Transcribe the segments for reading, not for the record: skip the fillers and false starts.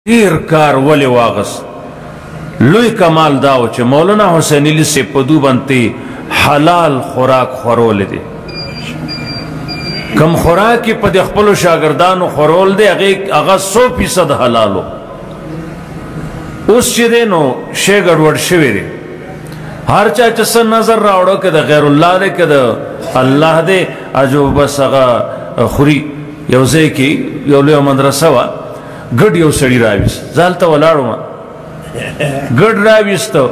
دیر کار ولی واغس لوی کمال داو چې مولانا حسین علی سے پدو بنتی حلال خوراک خورول دی کم خوراکی پا دی خپلو شاگردانو خورول دی اغا 100% حلالو اس چی دی نو شی گڑوڑ شوی دی ہر چاچا سن نظر راوڑو که دا غیر اللہ دی که دا اللہ دی اجو بس اغا خوری یوزے کی یولو مدرسہ وا گڑ یو سڑی راویس زالتا ولاړو ما گڑ راویستو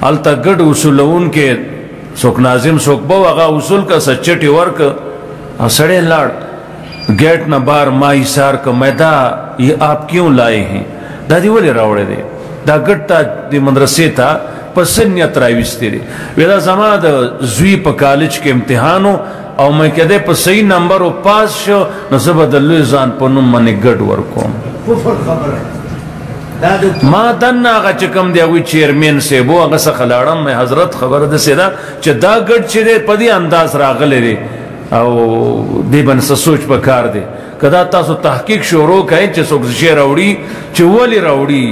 علتا گڑ اصولون کے سوک ناظم سوک بو اغا اصول کا سچٹی ورک سڑے لاڑ گیٹ نہ بار مائی سار کا میدا یہ آپ کیوں لائے ہیں دا دی ولی راوڑے دے دا گڑ تا دی مدرسے تا پسنیت راویستی دی ویدا زمان دا زوی پا کالج کے امتحانو او میں کہتے پا صحیح نمبرو پاس شو نصبہ دلوی زان پا نم منی گڑ ورکوم ما دن آغا چکم دیا ہوئی چیرمین سے بو آغا سا خلاڑم میں حضرت خبر دے دا چا دا گڑ چی دے پا دی انداز راغلے دے او دی بن سا سوچ پا کار دے کدا تاسو تحقیق شروع کہیں چا سوک شے روڑی چا ولی روڑی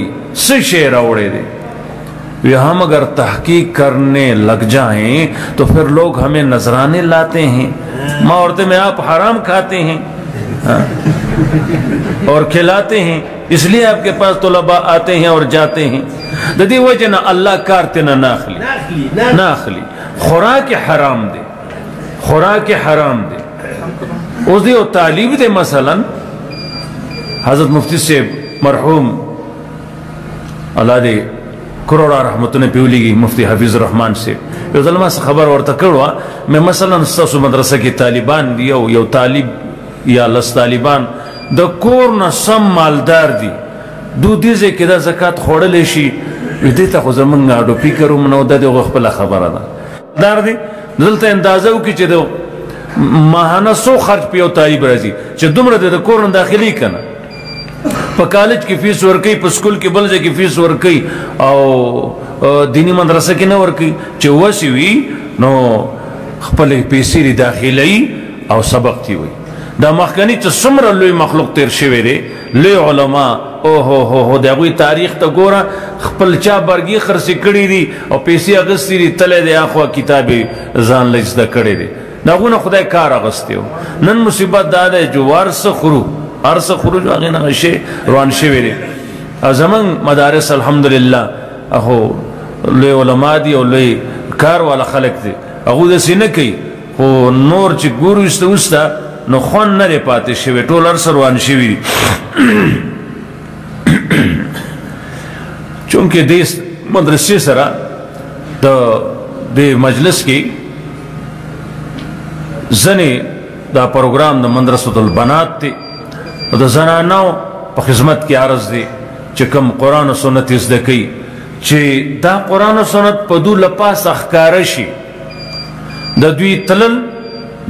سی شے روڑے دے ہم اگر تحقیق کرنے لگ جائیں تو پھر لوگ ہمیں نذرانے لاتے ہیں ماں عورتیں میں آپ حرام کھاتے ہیں اور کھلاتے ہیں اس لیے آپ کے پاس طلبہ آتے ہیں اور جاتے ہیں ددی وجہ نہ اللہ کارتے نہ ناخلی خوراک حرام دے خوراک حرام دے اس دیو تعلیب دے مثلا حضرت مفتی سے مرحوم اللہ دے کروڑا رحمتوں نے پیولی گی مفتی حفیظ الرحمن سے یو ظلمہ سے خبر ورطا کروا میں مثلا ستاسو مدرسہ کی طالبان دی یو طالب یا لس طالبان دا کورنا سم مالدار دی دو دیزے که دا زکاة خوڑلے شی دیتا خوزا منگا آڈو پی کرو منو دا دیو غخبلا خبر دا دار دی دلتا اندازو کی چه دو ماہانا سو خرچ پیو طالب رازی چه دمرا دا کورنا داخلی کنا پا کالج کی فیس ورکی پا سکول کی بلجے کی فیس ورکی او دینی مدرسہ کی نورکی چه وسی وی نو خپل پیسی ری داخلی او سبق تی وی دا مخکنی چه سمر لوی مخلوق تیر شوی دے لوی علماء اوہو دا گوی تاریخ تا گورا خپل چا برگی خرسی کڑی دی او پیسی اغسطی دی تلے دے آخوا کتابی زان لجدہ کڑی دی دا گونا خدای کار اغسطی ہو نن مصیبت دا دے جو وارس خرو عرص خروج آگینا غشے روان شوی دے زمان مدارس الحمدللہ اخو لوی علماء دی او لوی کار والا خلق دی اخو دسی نکی خو نور چی گورو استا نو خون نرے پاتے شوی طول عرص روان شوی دی چونکہ دیس مدرسی سرا دی مجلس کی زنی دا پروگرام دا مدرسۃ البنات تی دا زناناو پا خدمت کی عرض دی چه کم قرآن و سنت ازدکی چه دا قرآن و سنت پا دو لپاس اخکارشی دا دوی تلل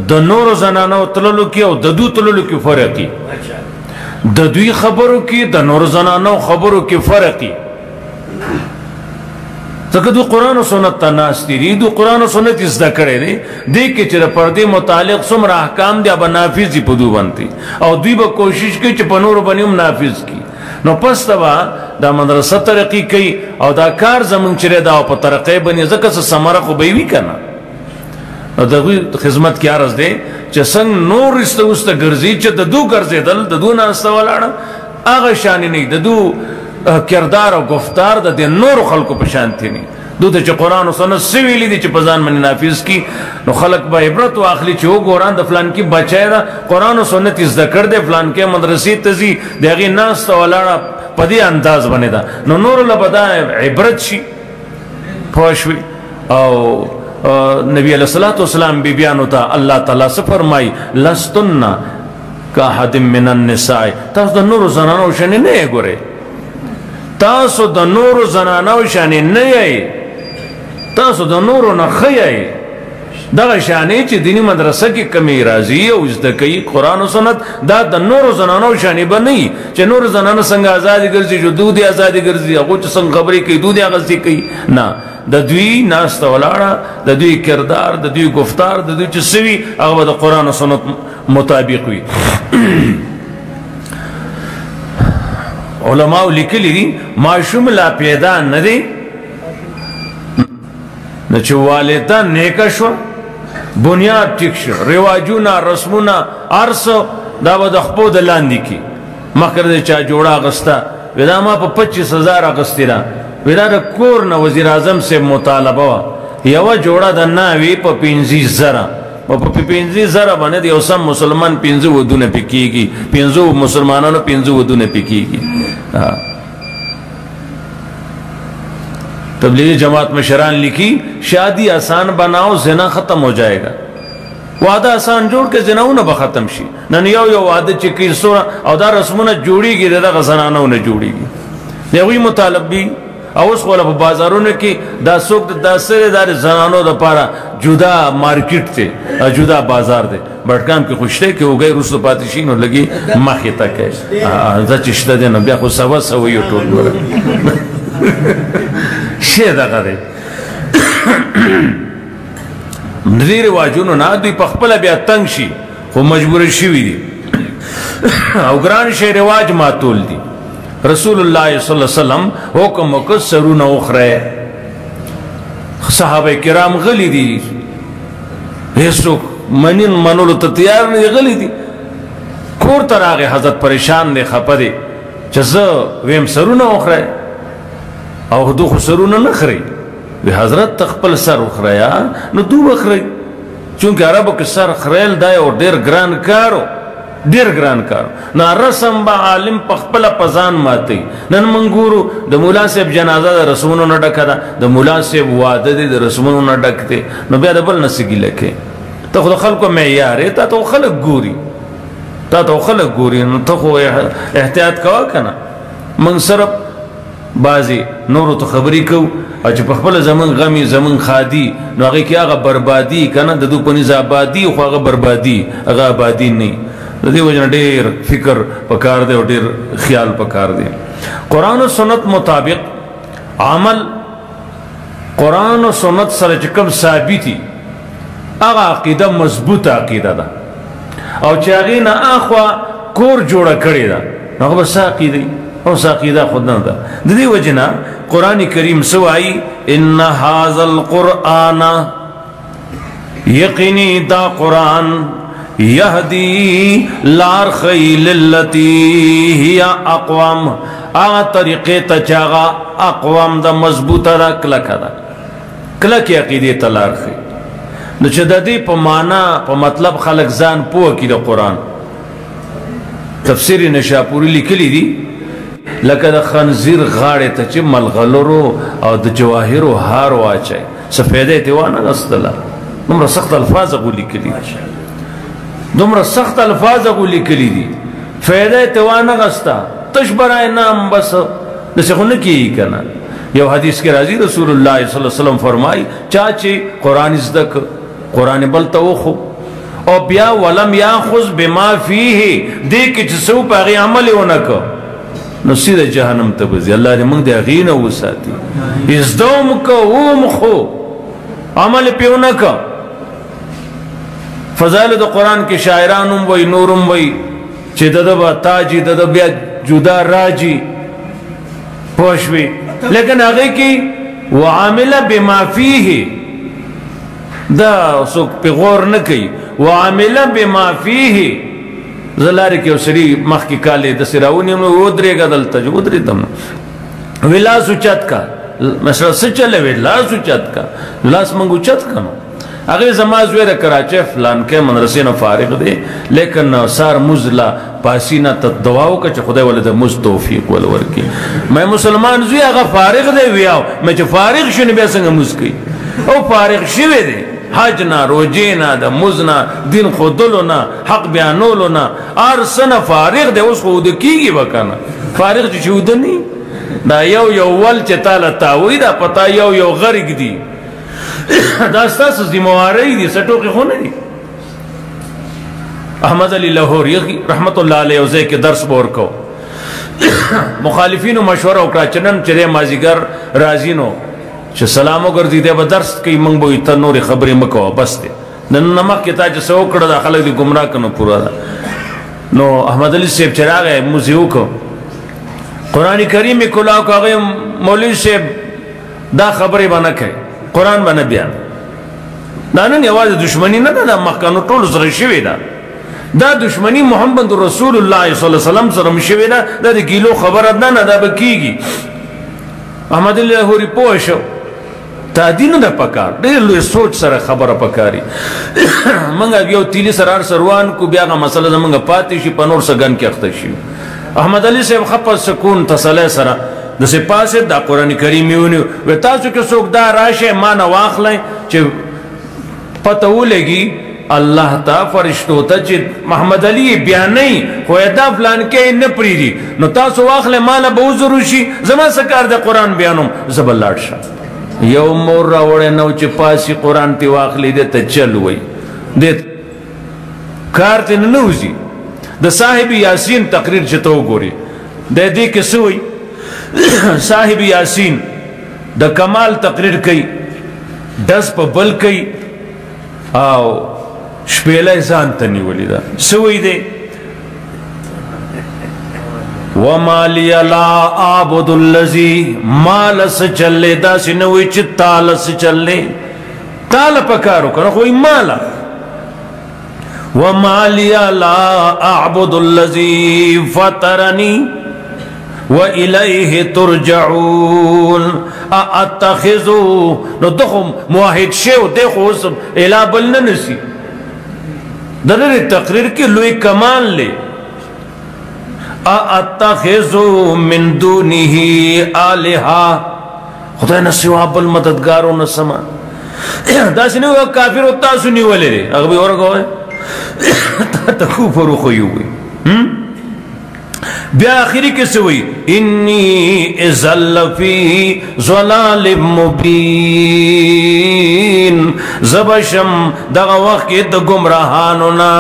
دا نور زناناو تللو کی او دا دو تللو کی فرقی دا دوی خبرو کی دا نور زناناو خبرو کی فرقی تاکہ دو قرآن و سنت تا ناستی دی دو قرآن و سنت ازدہ کرے دی دیکھ چرا پردے متعلق سمر احکام دیا با نافذی پدو بنتی او دوی با کوشش کی چپا نور بنیم نافذ کی نو پس تبا دا مدرسہ ترقی کی او دا کار زمان چرے دا پا ترقی بنی زکر سا سمرہ خو بیوی کنا دا دوی خدمت کی عرض دے چا سنگ نور استا گرزی چا دا دو گرزی دل دا دو ناستا والانا آغا شانی نہیں دا دو کردار و گفتار دا دی نور خلقو پشانتی نہیں دو دا چه قرآن و سنت سویلی دی چه پزان منی نافذ کی نو خلق با عبرت و آخلی چه ہو گوران دا فلان کی بچائے دا قرآن و سنت ازدکر دے فلان کے مدرسی تزی دیگی ناس تا والانا پدی انداز بنے دا نو نور لبدا عبرت شی پوشوی او نبی علیہ السلام بی بیانو تا اللہ تعالیٰ سے فرمائی لستن کا حدم من النساء تاس دا نور زنانو شنی نئے گورے تاسو دا نور زنانو شانی نئی تاسو دا نور نخی دا شانی چی دینی مدرسہ کی کمی رازی او ازدکی قرآن و سنت دا نور زنانو شانی با نئی چی نور زنانو سنگ آزادی گرزی جو دو دی آزادی گرزی اگو چی سنگ خبری کئی دو دی آغازی کئی نا دا دوی ناستا ولاڑا دا دوی کردار دا دوی گفتار دا دوی چی سوی اگو دا قرآن و سنت مطابق ہوئی علماء لیکلی دي ماشوم لا پیدا نه دی نو چې والده نیکه شوه بنیاد ټیک شو رواجونه رسمونه هر څه دا به د خپو د لاندې کې مخکې د چا جوړه اغسته وی دا ما په 25,000 اغستې ده وی دا د کور نه وزیر اعظم صاحب مطالبه وه یوه جوړه د ناوې په 15,000 په 15,000 باندې د یو سم مسلمان 15 ودونه پې کېږي 15 مسلمانانو 15 ودونه پې کېږي تبلیغی جماعت مشران لکھی شادی آسان بناؤ زنا ختم ہو جائے گا وعدہ آسان جوڑ کے زناؤں نہ ختم شی نن یو وعدہ چکی سورا او دا رسمونه جوڑی گی دا غزنانو نہ جوڑی گی دیوی مطالب بھی او اس خولا بازاروں نے کی دا سوک دا سر دا زنانو دا پارا جدا مارکیٹ تے جدا بازار دے بٹکام کی خوشتے کہ ہو گئے رسو پاتشین ہو لگی مخی تک ہے دا چشتہ دینا بیا خود سوا سوئی ٹول گورا شی دغه دی دې رواجونو نه دوی په خپله بیا تنګ شي خو مجبور شوي دي او ګران شی رواج ماتول دي رسول الله صلی الله علیه وسلم حکم وکړ سرونه وخورئ صحابه کرام غلي دي هیڅوک منلو ته تیار نه دي غلي دي کور ته راغی حضرت پریشان دی خفه دی چې زه ویم سرونه وخورئ او دو خسرونه نخری وی حضرت تخپل سر اخریا نو دو بخری چونکہ عربو کے سر خریل دائے اور دیر گران کارو نا رسم با عالم پخپل پزان ماتی نن منگورو دا مولا صاحب جنازہ دا رسمونو نا ڈکا دا مولا صاحب وعدہ دی دا رسمونو نا ڈکتے نو بیا دا بل نسگی لکے تا خود خلقو معیارے تا تو خلق گوری نو تا خو احتیاط کوا کنا من صرف بعضی نورو تو خبری کو او چې په خپل زمون غمی زمون خادی نو هغه کې هغه بربادی کنه د دو پنځه آبادی خو هغه بربادی هغه آبادی نه د دې وجه ډېر فکر پکار دی او ډېر خیال پکار دی قرآن و سنت مطابق عمل قرآن و سنت سره چې کوم ثابتي هغه عقیده مضبوط عقیده ده او چې هغه نه اخوا کور جوړه کړی ده هغه بس عقیده او ساقیدہ خود نہ دا دی وجنا قرآن کریم سوائی ان هذا القرآن یقینی دا قرآن یہدی لار خیل اللتی ہی اقوام آغا طریقے تچاغا اقوام دا مضبوط دا کلک کلک عقیدی تلار خی نو چه دا دی پا مانا پا مطلب خلق زان پو کی دا قرآن تفسیر نشاپوری لکلی دی لکه د خنزیر غاړې ته چې ملغلرو او د جواهرو هار واچي څه فایده یې ترې وانه غستله دومره سخت الفاظ هغو لیکلي دومره سخت الفاظ هغو لیکلي دي فایده یې ترې وانه غسته تش برای نام بس داسې خو نه کېږي که نه یو حدیث کې راځي رسول الله صلی الله علیه وسلم فرمایي چا چې قرآن زده که قرآن بل ته وخو او بیا ولم یاخذ بما فیه دې کې چې څه په هغې عمل یې ونه که نو سیده جهنم ته بزي الله دې موږ د هغې نه وساتي ازدوم که وم خو عمل پې ونه که فضایل د قرآن کې شاعران هم وایي نور هم وایي چې د ده به تاجي د ده بیا جدا راجي پوه شوې لیکن هغې کې وعامله بما فیه دا څوک پې غور نه کوي وعامله بما فیه زلاری کې وسری مخ کې کالې د سراونی نو ودرېګا دلته جو ودرېدم وی لاس اوچت کا مثلا څه چلے وی لاس اوچت کا لاس منګ اوچت کا هغه زما زوی د کراچۍ فلان کې مدرسې نه فارغ دی لیکن سار مزلا پاسینه ته دعا وکړه چې خدای ولې د مز توفیق ول ورکړي مې مسلمان زوی هغه فارغ دی ویاو مې چې فارغ شونه به څنګه مز کوي او فارغ شوی دی حج نا روجے نا دا مزنا دین خودلو نا حق بیانولو نا ارسنا فارغ دے اس خود کی گی بکانا فارغ چی چودنی دا یو ول چی تالا تاوی دا پتا یو غرق دی دا ستاس زمواری دی سٹوکی خونے دی احمد علی لاہوری رحمت اللہ علیہ وزے کے درس بور کو مخالفین و مشورہ اکرا چنن چرے مازیگر رازینو چې سلام وګرځي دی به درس کوي موږ به ته نورې خبرې مه کوه بس دی نن مخکې تا چې څه وکړه دا خلک دې ګمراه کړه نو پوره ده نو احمد علي صاحب چې راغی مونځ یې وکړو قرآن کریم میں کلاو کا غیم مولوی سے دا خبری بنا کئی قرآن بنا بیان دا نن یواز دشمنی نا دا مخکانو طول سر شوی دا دشمنی محمد رسول اللہ صلی اللہ علیہ وسلم سرم شوی دا گیلو خبرت نا دا بکیگی احمد اللہ ہوری پوشو تا دینو دا پکار دیر لوی سوچ سر خبر پکاری منگا یو تیلی سرار سروان کو بیاغا مسئلہ دا منگا پاتی شی پنور سگن کی اختشی احمد علی صاحب خپا سکون تسلی سر دا سی پاسی دا قرآن کریمیونیو وی تاسو که سوک دا راشه مانا واخلائیں چه پتہو لگی اللہ تا فرشتو تا چه محمد علی بیان نہیں خویدہ فلان کے نپری دی نو تاسو واخلے مانا بوزرو شی زمان سکار دا قرآن بیانم زباللات شا یو مور راوڑے نو چه پاسی قرآن تی واخلی دے تا چلوئی دے کارتی ننوزی دا صاحب یاسین تقریر چتو گوری دے دی کسوئی صاحب یاسین دا کمال تقریر کئی دس پا بل کئی آو شپیلہ زانتنی ولی دا سوئی دے وَمَا لِيَ لَا آبُدُ اللَّذِي مَالَ سے چلے دا سنوئی چی تال سے چلے تال پکارو کرو کوئی مالا وَمَا لِيَ لَا أَعْبُدُ الَّذِي فَطَرَنِي وَإِلَيْهِ تُرْجَعُونَ أَتَّخِذُ نو دخم موحد شیو دیکھو اسم الہ بلننسی در تقریر کی لوی کمال لے أَتَّخِذُ مِن دُونِهِ آلِهَا خدای نسیوا بل مددگارو نسما دا سنو کافر ہوتا سنی والے رے اگبی اور گوئے تا خوفرو خویو ہوئی بیا آخری کسی ہوئی انی ازل فی ظلال مبین زبشم دغا وقت کی دا گمراہانونا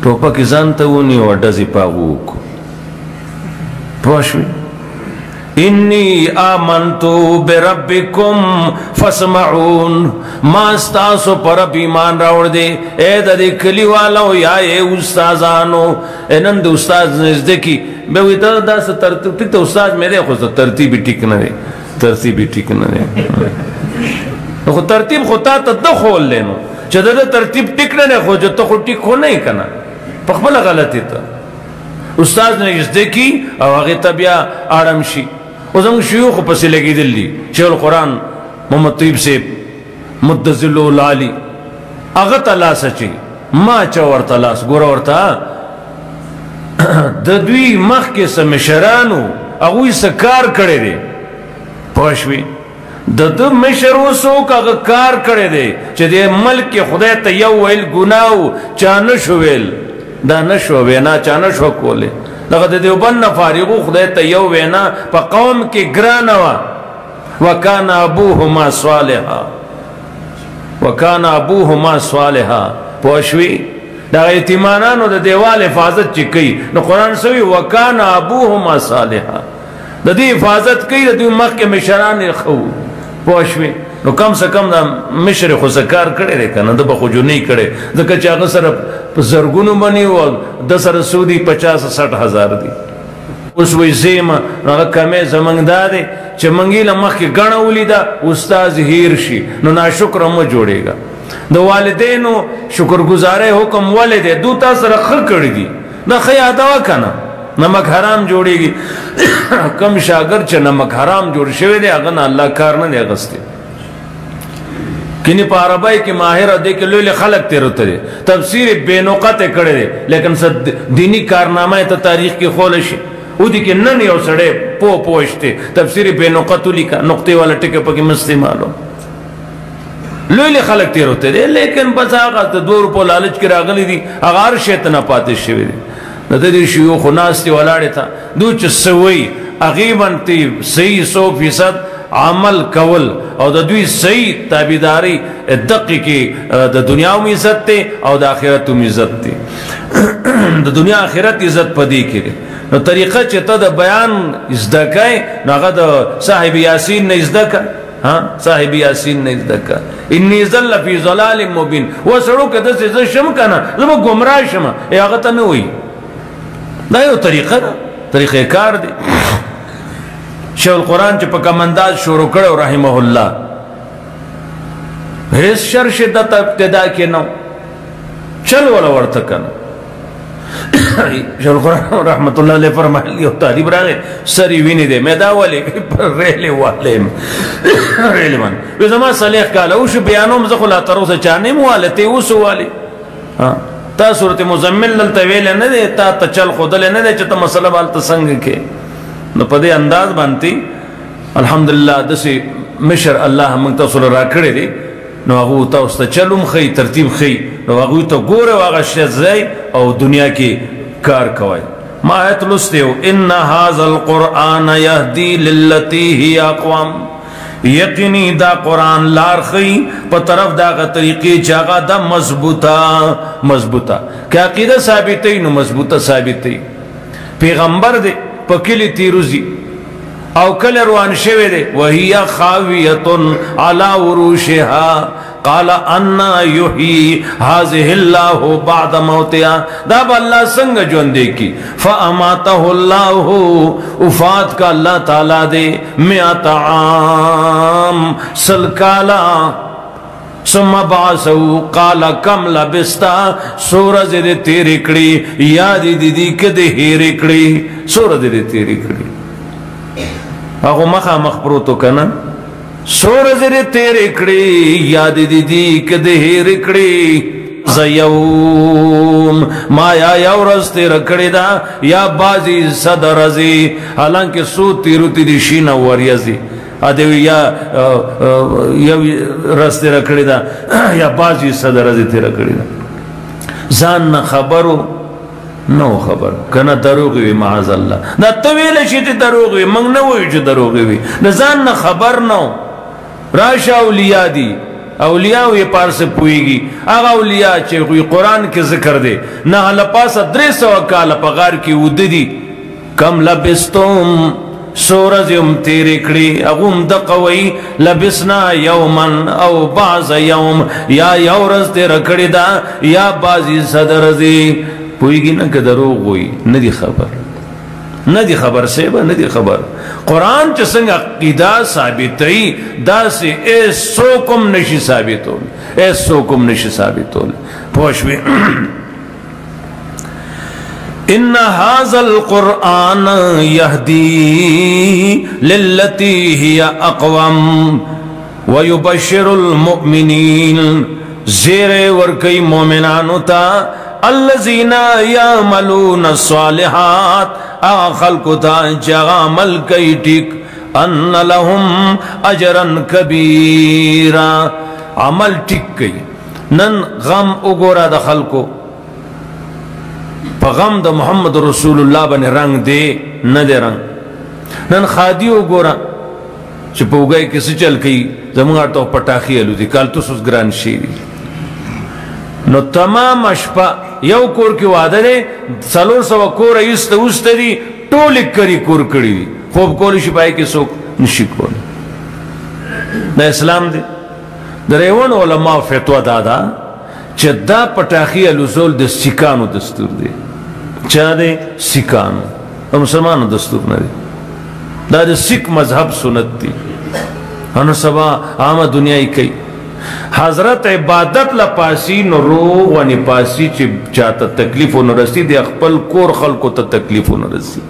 توپا کی زانتاونی و ڈزی پاگوکو پوشوی انی آمنتو بربکم فاسمعون ما استاسو پر اب ایمان راوڑ دے اے دا دے کلی والاو یا اے استازانو اے نند استاز نزدے کی بیوی دا سا ترتیب ٹک تا استاز میرے خود ترتیبی ٹک نہ دے ترتیبی ٹک نہ دے خود ترتیب خود تا تا خول لینو چا دا ترتیب ٹک نہ دے خود جو تا خود ٹک ہو نہیں کنا پخبلا غلطی تا استاز نے اس دیکھی او آگے تبیا آرم شی وزنگ شیوخ پسی لگی دل لی شیخ القرآن محمد طیب سے مدزلو لالی اغت اللہ سچی ما چاورت اللہ گورا ورتا ددوی مخ کے سمشرانو اگوی سکار کڑے دے پوشوی ددو مشرو سوک اگا کار کڑے دے چا دے ملک خدای تا یو ویل گناو چانشو ویل دا نشو وینا چانشو کولے لقد دیوبن فارغو خدای تا یو وینا پا قوم کی گرانوا وکان ابوہما صالحا وکان ابوہما صالحا پوشوی دا ایتیمانانو دا دیوال حفاظت چی کئی نو قرآن سوی وکان ابوہما صالحا دا دی حفاظت کئی دا دیو مخ کے مشران خو پوشوی نو کم سے کم دا مشر خوزکار کڑے دے کنا دا بخوجو نہیں کڑے دا کچا اگر سر زرگونو بنی و دا سر سودی 50-60 ہزار دی اس وی زیم نو کمی زمانگ دا دے چا منگی لمخ کی گناولی دا استاز ہیر شی نو نا شکر مو جوڑے گا دا والدینو شکر گزارے حکم والدے دو تا سر خر کڑی دی نا خیادوا کنا نمک حرام جوڑے گی کم شاگر چا نمک حرام جوڑ شوے دے اگر نا اللہ کارنا دے غستے کنی پا عربائی کی ماہر دے کے لولی خلق تے روتے دے تفسیر بے نقطے کڑے دے لیکن سب دینی کارنامہ تا تاریخ کی خولشی او دی کہ نن یو سڑے پوشتے تفسیر بے نقطو لکا نقطے والا ٹکے پا کی مستی مالو لولی خلق تے روتے دے لیکن بس آقا تا 2 روپو لالچ کی راغلی دی اغار شیطنہ پاتے شوی دی نتا دی شیوخ و ناس تی والاڑے تھا دو چا سوئی اغیباً تی صحیح 100% عمل کول او دا دوی صحیح تابیداری دقی کی دا دنیا میں عزت تے او دا آخرت میں عزت تے دا دنیا آخرت عزت پا دی کرے نو طریقہ چتا دا بیان ازدکائے نو اگا دا صاحب یاسین نے ازدکا صاحب یاسین نے ازدکا انی ظل فی ظلال مبین وہ سڑو کہ دس عزت شم کنا لما گمراہ شما اے آگا تا نوئی دا یو طریقہ دا طریقہ کار دی شیخ القرآن چھ پا کمنداز شروع کرو رحمہ اللہ حیث شر شدت ابتدا کے نو چل والا ورتکن شیخ القرآن رحمت اللہ علیہ فرمائے لیو تعلیب راگے سری وینی دے میں دا والے ریلے والے ریلے من وی زمان صلیح کالا اوش بیانوں مزخو لا ترو سے چانے موالے تے اوسو والے تا صورت مزمل للتا ویلے ندے تا چل خودلے ندے چتا مسئلہ بالتا سنگ کے نو پدے انداز بانتی الحمدللہ دسی مشر اللہ منگتا صلی را کرے دے نو اگو تا استا چلوم خی ترتیب خی نو اگو تا گورے واغا شزائی او دنیا کی کار کوئی ما آیت لستے ہو ان هذا القرآن یهدی للتی ہی اقوام یقینی دا قرآن لار خی پا طرف دا طریقی چاگا دا مضبوطا کہ عقیدہ ثابتی نو مضبوطا ثابتی پیغمبر دے پا کلی تیروزی او کل روان شوے دے وہی خاویت علی عروشها قال انا یحیی هذه اللہ بعد موتها دا با اللہ سنگ جوندے کی فاماتہ اللہ وفات کا اللہ تعالیٰ دے 100 عام سلکالا ثم بعثو قال کم لبستا سورج دے تیرے کڑی یادی دی کدے ہیرے کڑی سورج دے تیرے کڑی اگو مخا مخبروتو کنا سورج دے تیرے کڑی یادی دی کدے ہیرے کڑی زیوم ما یا یورز تیرے کڑی دا یا بازی صدر ازی حالانکہ سو تیرو تیری شین وریزی آدھوی یا رستے رکھڑی دا یا بازی صدر ازی تی رکھڑی دا زان نا خبرو نو خبر کنا دروغی وی معاذ اللہ نا طویل شیطی دروغی وی منگ نووی چو دروغی وی نا زان نا خبر نو راشا اولیاء دی اولیاء وی پار سے پوئی گی آغا اولیاء چے کوئی قرآن کے ذکر دے نا حل پاسا 300 کالا پغار کی وددی کم لبستم سورج ام تیرے کڑی اغم دقوی لبسنا یومن او بعض یوم یا یورز تیرے کڑی دا یا بازی صدر دی پوئی گی نا کہ دروغ ہوئی ندی خبر سیبا ندی خبر قرآن چسنگ عقیدہ ثابتی دا سے ایس سوکم نشی ثابت ہو پوشوی ان هذا القرآن يهدي للتي هي اقوم ويبشر المؤمنين زیر ورکی مومنانو تا الذين يعملون الصالحات خلقو تا جغا عمل کئی ٹک ان لهم اجرا کبیرا عمل ٹک کئی نن غم اگورا دا خلقو پا غم دا محمد رسول اللہ بنے رنگ دے نہ دے رنگ نن خادیو گورا چپا اگائی کسی چل کئی زمانگار تو پٹاخی علو دی کالتو سوز گران شیری نو تمام اشپا یو کور کی وعدہ دے سالور سوا کور ایست اوست دی ٹولک کری کور کری دی خوب کولی شپائی کی سوک نشی کولی نا اسلام دی در ایوان علماء فتوہ دادا چه دا پٹاخی علوزول دا سکانو دستور دی چه دے سکانو دا مسلمانو دستور ندی دا دا سک مذہب سنت دی انو سبا عام دنیای کئی حضرت عبادت لپاسی نو روغ و نپاسی چه چاہتا تکلیفو نرسی دی اخپل کور خلقو تا تکلیفو نرسی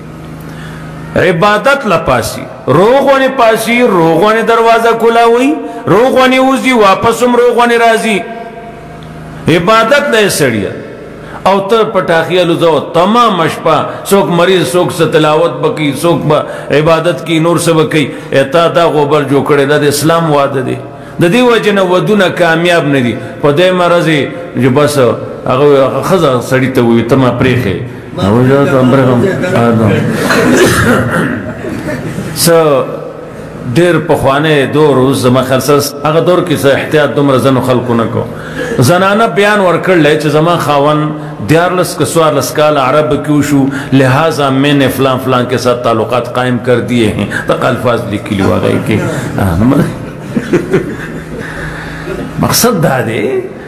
عبادت لپاسی روغ و نپاسی روغ و دروازہ کلا ہوئی روغ و نیوزی واپسم روغ و نرازی عبادت نئے سڑیا او تر پٹاخی علوزو تمام اشپا سوک مریض سوک ستلاوت بکی سوک با عبادت کی نور سے بکی ایتا دا غبر جو کرے دا دے اسلام وعدہ دے دا دی وجہ ودونا کامیاب ندی پا دے مرضی جو بس خزا سڑی تا ہوئی تما پریخے سو دیر پخوانے دور اس زمان خلصص اگر دور کسا احتیاط دمر زن و خلقو نکو زنانا بیان ورکر لے چھ زمان خواہن دیارلس کسوار لسکال عرب کیوشو لہذا میں نے فلان فلان کے ساتھ تعلقات قائم کر دیئے ہیں تک الفاظ لکھی لیو آگئی کہ مقصد دا دے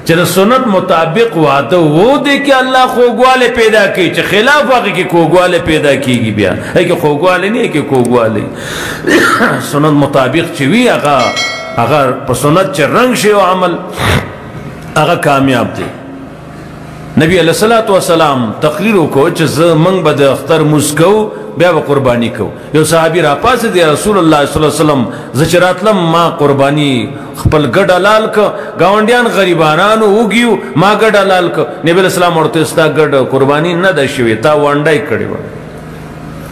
چل سنت مطابق وعدہ وہ دے کہ اللہ خوگوالے پیدا کی چل خلاف واقعی کہ خوگوالے پیدا کی گی بیا ہے کہ خوگوالے نہیں ہے کہ خوگوالے سنت مطابق چوی اگر سنت چل رنگ شے و عمل اگر کامیاب دے نبی علیہ السلام تقریروں کو چیز منگ بد اختر مسکو بیا با قربانی کو یو صحابی را پاس دی رسول اللہ صلی اللہ علیہ وسلم زچراتلم ما قربانی خپل گڑ علال کا گاونڈیان غریبانانو اوگیو ما گڑ علال کا نبی علیہ السلام ورطستا گڑ قربانی نا شوی تا وانڈائی کڑی وا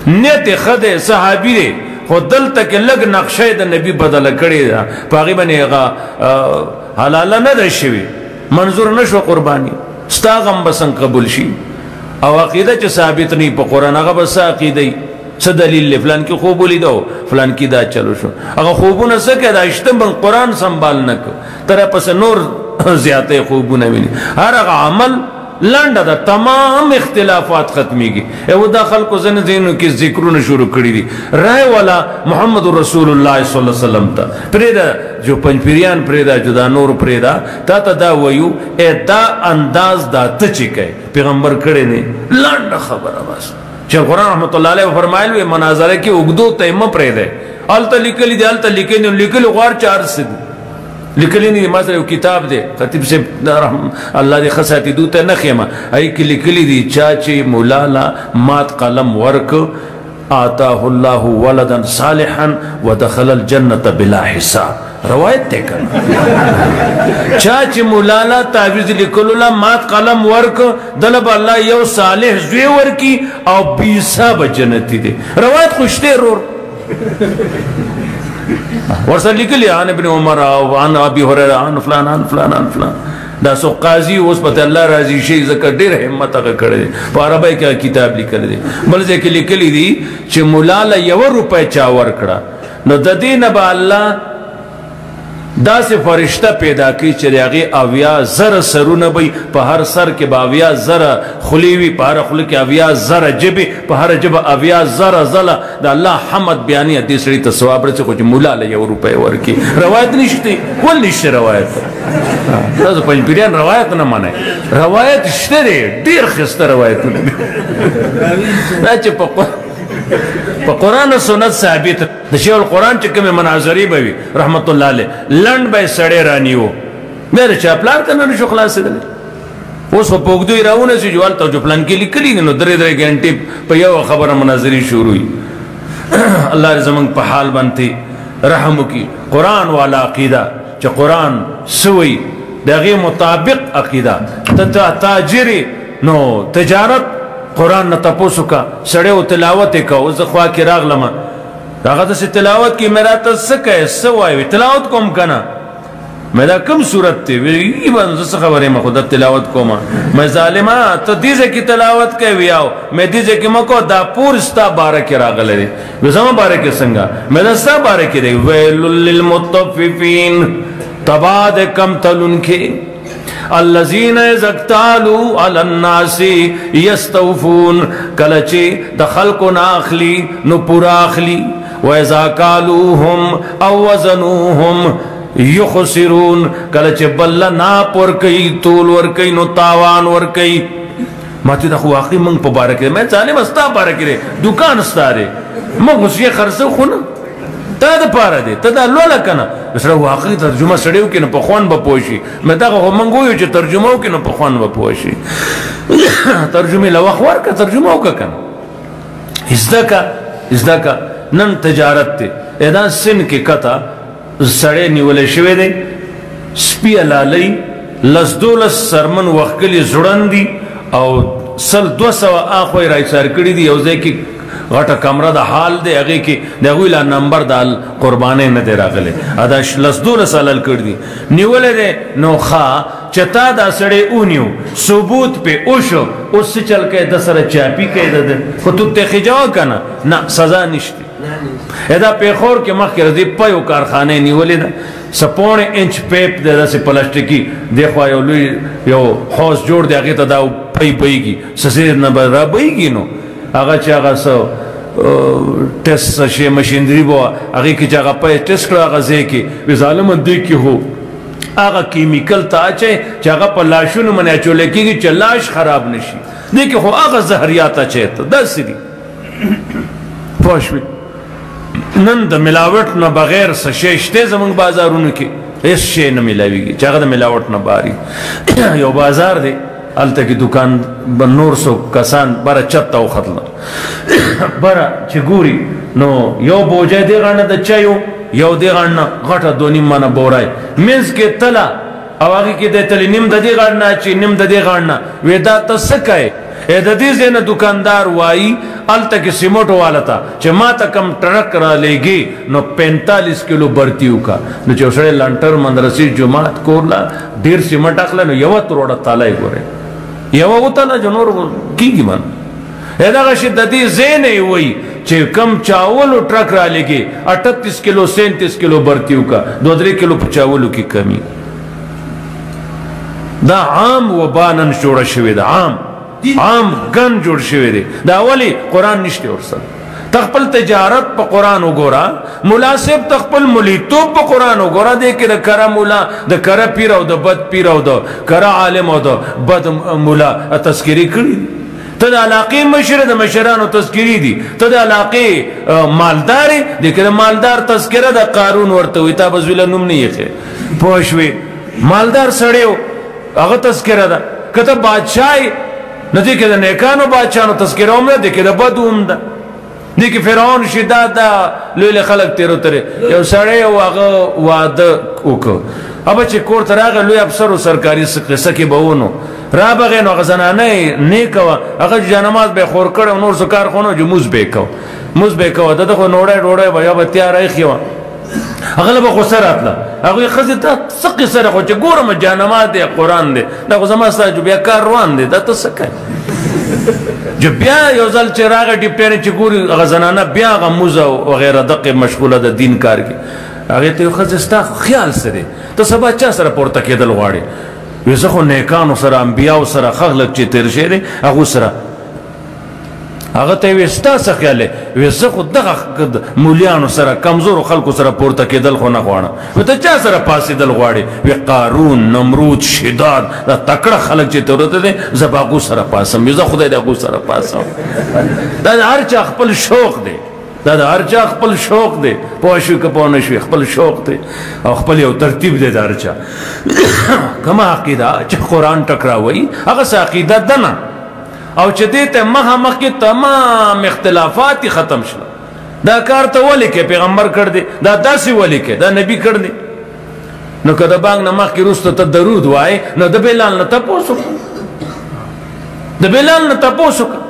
نیت خد صحابی دے خود دل تک لگ نقشہ دا نبی بدل کڑی دا پاگی بنی حلالا نا شوی منظور نشو قربانی ستا غم بسن قبول شی او عقیدہ چا ثابت نہیں پا قرآن اگا بس عقیدہی سا دلیل لی فلان کی خوبو لی دو فلان کی دا چلو شو اگا خوبو نہ سکے دا اشتم بن قرآن سنبال نکو ترہ پس نور زیادہ خوبو نوینی ہر اگا عمل لانڈا دا تمام اختلافات ختمی گی اے وہ دا خلق و زن زینو کی ذکرون شروع کری دی رائے والا محمد رسول اللہ صلی اللہ علیہ وسلم تا پریدہ جو پنجپیریان پریدہ جو دا نور پریدہ تا دا ویو اے دا انداز دا تچکے پیغمبر کڑے نے لانڈا خبر آباس چاہ قرآن رحمت اللہ علیہ فرمائل وی مناظرہ کی اگدو تیمہ پریدہ آلتا لکلی دی آلتا لکلی غوار چار سے دی لکلی دی مازر کتاب دے خطیب سے اللہ دے خساتی دوتا نخیمہ ای کی لکلی دی چاچی مولانا مات قلم ورک آتاہ اللہ ولدا صالحا ودخل الجنت بلا حساب روایت تے کر چاچی مولانا تعویز لکل اللہ مات قلم ورک دلب اللہ یو صالح زوی ورکی او بیساب جنتی دے روایت خوشتے رور ورسا لکلی آن ابن عمر آن ابی حریر آن فلان آن فلان آن فلان دا سو قاضی اس پتہ اللہ راضی شیئی ذکر دیر حمد اگر کردے پا عربائی کیا کتاب لکل دے بلزے کہ لکلی دی چھ مولانا یو روپے چاور کڑا نو دا دین با اللہ دا سے فرشتہ پیدا کی چریاغی اویا زر سرون بی پا ہر سر کے با اویا زر خلیوی پا ہر خلی کے اویا زر جبی پا ہر جب اویا زر زل دا اللہ حمد بیانی حدیث ری تصواب رچے خوچ مولا لیا روپے ورکی روایت نشتی کول نشتی روایت تازو پنج پیریان روایت نہ مانے روایت شتے دے دیر خستہ روایت نہ پا قرآن و سنت ثابت شیخ القرآن چکے میں مناظری بھئی رحمت اللہ علیہ لنڈ بھائی سڑے رانی ہو میرے چاپلار کرنا نشو خلاص سے دلے اس کو پوک دوئی راؤنے سے جو آلتا جو پلان کی لکلی گنو درے گھنٹے پا یو خبر مناظری شروع ہوئی اللہ رزمانگ پا حال بنتی رحمو کی قرآن والا عقیدہ چا قرآن سوئی داغی مطابق عقیدہ تاجری نو تجارت قرآن نہ تپوسو کا سڑے و تلاوت کا اس خواہ کی راغ لما راغت سے تلاوت کی میرا تسکہ ہے سوائے تلاوت کوم کنا میرا کم صورت تی یہ بانزو سے خبری میں خودت تلاوت کوما میں ظالمہ تو دیزے کی تلاوت کے بھی آؤ میں دیزے کی مکو دا پور ستا بارکی راغ لے دے ویسا بارکی سنگا میرا ستا بارکی دے ویل للمطففین تباد کم تلن کے الذین ازاکتالو علی الناس یستوفون کلچے دخل کو ناخلی نو پورا اخلی وَإِذَا او وزنوهم یخسرون کلچے بلہ ناپ ورکی طول ورکی نو تاوان ورکی ماتی دا خو آخری منگ پا بارکی دے میں چاہنے بستا بارکی دے دکان ستا دے منگ اسی خرسو خونا تا دا پارا دے تا دا لولا کنا بس را واقعی ترجمہ سڑیو کی نا پخوان با پوشی میں تا خو منگویو چی ترجمہ کی نا پخوان با پوشی ترجمی لوخوار کا ترجمہ کا کنا ازدہ کا نن تجارت تے ایدان سن کے کتا سڑے نیولے شوے دے سپی علالی لزدولس سرمن وقلی زڑن دی او سل 200 آخوی رائی سار کری دی او زے کی غٹا کمرہ دا حال دے اگے کی دیگوی لا نمبر دا قربانے ندے راگلے ادا لسدول سالل کردی نیولے دے نو خواہ چتا دا سڑے اونیو ثبوت پہ اوشو اس سے چل کے دسر چاپی کے دے خطوط تے خجاو کنا نا سزا نشتی ادا پیخور کے مخ کے رضی پیو کارخانے نیولے دا سپونے انچ پیپ دے دا سے پلاسٹکی دیکھوا یو لوی یو حوض جوڑ دے اگے تا دا پی پئی گی سسیر نبر را پئی گی نو آگا چا آگا سو ٹیسٹ شے مشیندری بوا آگے کی چا آگا پای ٹیسٹ کرو آگا زے کی وی ظالم دیکھ کی ہو هغه کیمیکل ته اچئ چې هغه په لاشونو باندې اچولی کېږي چې لاش خراب نه شي. دې کې خو هغه زهریات اچئ ته داسې دي. پوه شوې؟ نن د ملاوټ نه بغیر څه شی شته زموږ بازارونو کې؟ هېڅ شی نه میلاویږي چې هغه د ملاوټ نه باري. یو بازار دی هلته کې دکان نور څو کسان بره چت ته وختله بره چې ګوري نو یو بوجی دې غاڼه د چایو یو دې غاڼه غټه 2.5 منه بورای منځ کې تله او هغې کې دی تلې نیم د دې غاڼه اچي نیم د دې غاڼه وې دا ته څه کوې؟ د دې ځای نه دکاندار وایي هلته کې سیمټو والا ته چې ما ته کم ټرک رالیږي نو 45 کیلو برتي وکړه. نو چې یو سړی لنټر مدرسې جومات کورله ډېر سیمټ اخله نو یوه تروړه تالی ګورئ یوه وتله چې نور کېږي من دغه شي د دې ځای نه یې وایي چې کم چاولو ټرک رالیږي 38 کیلو 37 کیلو برتي وکړه 2-3 کیلو په چاولو کې کمی. دا عام وبا نن جوړه شوې ده عام ګن جوړ شوی دی. دا ولی قرآن نشته ورسره. تخپل تجارت په قرآن وګوره ملا صاحب تخپل ملیتوب په قرآن وګوره دی کې د کره مولا د کره پیر او د بد پیر او د کره عالم او د بد مولا تذکری کړي دي. ته د علاقې مشر د مشرانو تذکری دي. ته د علاقې مالدار دی کې د مالدار تذکره د قارون ورته وي تا بزویله نوم نه یې پوه شوې مالدار سړی هغه تذکره ده. که ته بادشاهی نو دې کې د نیکانو بادشاهانو تذکره هم ده دې کې د بدو هم ده. دې کې فرعون شدا دا لوی لوی خلک تیرو ترې یو سړی و هغه واده وکړ ابه چې کور ته راغی لوی افسر و سرکاري قصه کې به ونو را بغې نو هغه زنانه نیکه وه هغه جانماز به یې خور کړی نور څه کار خو نه چې مونځ به یې کوه مونځ به یې کوه ده خو ډوډۍ به یا به تیاره ایښې وه هغه له به غوسه راتله هغوی ښځې ته څه قصه ده خو چې ګورم جانماز دی قرآن دی دا خو زما ستا جو بیا کار روان دی دا ته څه کوې جو بیا یو ځل چې راغی ډیپټیانې چې ګوري هغه زنانه بیا هغه موزه وغیره دقې مشغوله د دین کار کې هغې ته یو ښځې ستا خیال څه دی ته سبا چا سره پورته کېدل غواړې وی زه خو نیکانو سره انبیاو سره ښه خلک چې تېر شوي دی هغو سره هغه ته وی ستا څه خیال دی وی زه خو دغه مولیانو سره کمزورو خلکو سره پورته کېدل خو نه غواړم وی ته چا سره پاسېدل غواړې وی قارون نمرود شداد دا تکړه خلک چې ته ورته دی زه به هغو سره پاسم وی زه خدای د هغو سره پاسم دا د هر چا خپل شوق دی دا د هر چا خپل شوق دی پوه شوي که پوه نه شوي خپل شوق دی او خپل یو ترتیب دی د هر چا کومه عقیده چې قرآن ټکراوي هغسې عقیده ده نه او چې دې ته مخامخکې تمام اختلافات ختم شله دا کار ته ولې کې پیغمبر کړ دی دا داسې ولې کې دا نبي کړ دی نو که د بانګ نه مخکې وروسته ته درود وایې نو د بلال نه تپوس وکړه د بلال نه تپوس وکړه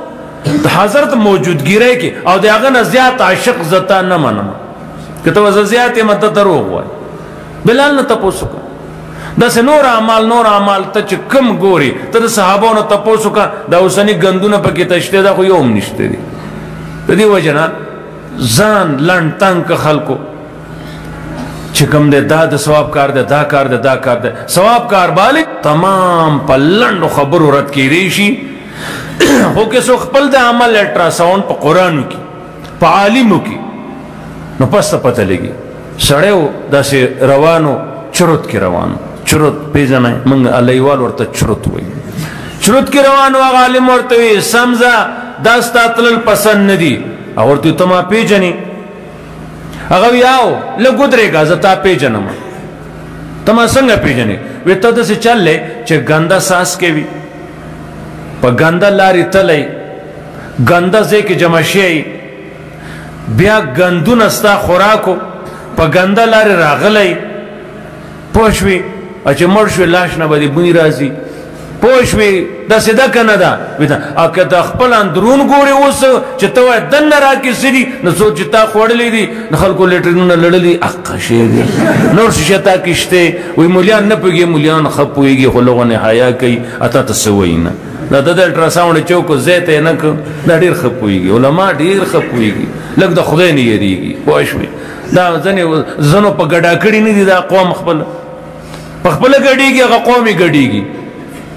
د حضرت موجودګیری کې او د هغه نه زیات عاشق زه تا نه منم که ته زه زیات یم ته دروغ وایې بلال نه تپوس وکړه داسې نور اعمال ته چې کم ګوري ته د صحابو نه تپوس وکړه دا اوسني ګندونه پکې ته شته دا خو یو هم نشته دي د دې وجه نه ځان لنډ تنګ که خلکو چې کوم دی دا د ثواب کار دی دا کار دی دا کار دی ثواب کار باندې تمام په لنډو خبرو رد کېدی شي خو که څوک خپل د عمل الټراساونډ په قرآنو کې په عالمو کې نو پس ته پته لګي سړی و داسې روانو چرت کې روانو چرت پیژنئ موږ الیوال ورته چرت وایي چرت کې روانو هغه عالم ورته وایي سمځه دا ستا تلل پسند نه دي او ورته ته ما پیژنې هغه وی آو لږ ودرېږه زه تا پیژنم ته ما څنګه پیژنې وی ته داسې چل دی چې ګنده ساس کوي په ګنده لارې تلی ګنده ځای کې جمع شي بیا ګندونه ستا خوراکو په ګنده لارې راغلی پوه شوې چې مړ شوې لاش نه به دې بوی راځي پوه شوې داسې ده که نه ده او که د خپل اندرون ګورې اوس چې ته وایې دننه راکې څه دي نو څوک چې تا خوړلی دي د خلکو لیټرینونه لړلي اقه شی دی نور څه شی تا کې شته وایي مولیان نه پوهېږي مولیان ښه پوهېږي خو لغونه حیا کوي اته ته څه وایي نه دا د الټراساونډ چوکو ځای ته یې نه کړ دا ډېر ښه پوهېږي علما ډېر ښه پوهېږي لږ د خدای نه یېرېږي پوه شوې دا ځنو په ګډا کړي نه دي دا قوم خپل په خپله ګډېږي هغه قوم یې ګډېږي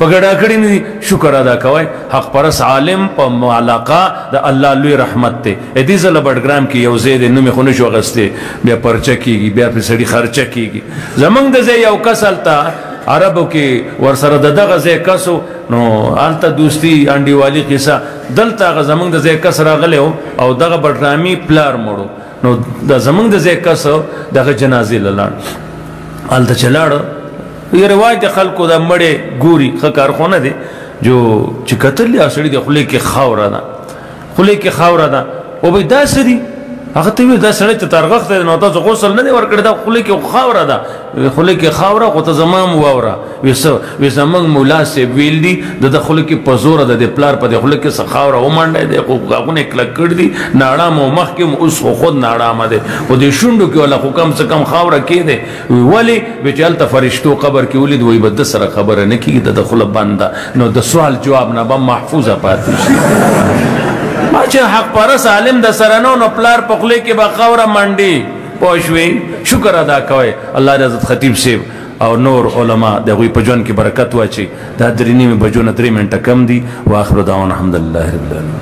پګړه کړی نه دي شکر ادا کوئ. حق پرس عالم په معلقه د الله لوی رحمت ته. دې ځله بټګرام کې یو ځای د نومې خو نه شو اخیستی بیا پرچه کېږي بیا پرې سړي خرچه کېږي. زمونږ د ځای یو کس هلته عربو کې ورسره د دغه ځای کسو نو هلته دوستي انډیوالي قصه دلته هغه زمونږ د ځای کس راغلی و او دغه بټګرامي پلار مړو نو د زمونږ د ځای کس دغه جنازې له لاړ هلته چې لاړه یو رواج د خلکو د مړې ګوري ښه کارخونه دی جو چې کتل یا سړي د خولې کې خاوره ده خولې کې خاوره ده او به دا څه دي هغه ته وایي دا سړی ته ترغښت دی نو تاسو غسل نه دی ورکړی دا خولې کې خاوره ده خولې کې خاوره خو ته زما هم واوره وایي څه وایي زموږ ملا صاحب ویل دي د ده خولې کې په زوره د دې پلار په دې خولې کې څه خاوره ومنډی دی خو غاښونه یې کلک کړي دي ناړام او مخکې هم اوس خو خود ناړامه دی خو دې شونډو کې والا خو کم څه کم خاوره کېدی وایي ولې وایي چې هلته فرشتو قبر کې ولید وایي به ده سره خبره نه کېږي د ده خوله بند ده نو د سوال جواب نه به محفوظه پاتې شي. چې حق پرس عالم د سره نو پلار په خولې کې به خاوره منډي پوه شوې شکر ادا کوئ. الله د حضرت خطیب صاحب او نور علما د هغوی په ژوند کې برکت واچي. دا 3:30 بجو نه 3 منټه کم دي. واخر دعوانا الحمدلله رب العالمین.